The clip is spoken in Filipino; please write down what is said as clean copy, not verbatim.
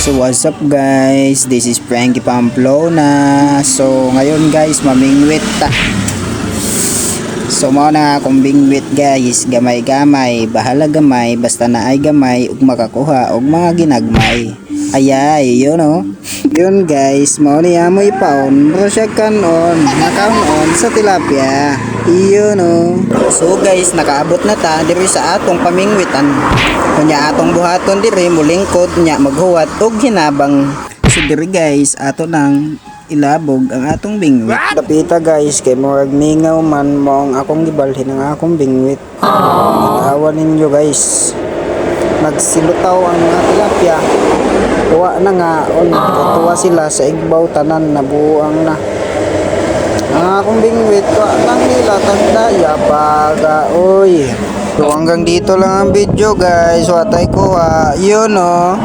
So what's up guys, this is Frankie Pamplona. So ngayon guys, mamingwit ta. So mao na akong bingwit guys, gamay-gamay, bahala gamay, basta na ay gamay ug makakuha og mga ginagmay. Ayay, yun o. Yun guys, mao ni amoy paon, siya kanon, nakaon sa tilapia. Iyon o. So guys, nakaabot na ta diri sa atong pamingwitan. Kunya atong buhaton diri mulingkod nya maghuwat og hinabang. So diri guys, ato nang ilabog ang atong bingwit. Dapita guys, kay murag mingaw man mo ang akong gibalhin ang akong bingwit. Awan ninyo guys. Nagsilutaw ang mga tilapia. Tuwa na nga, tuwa sila sa igbaw tanan na buang na. Ang akong bingwit, tuwa lang nila tagdaya baga, oy. So hanggang dito lang ang video guys, watay ko ha, yun o.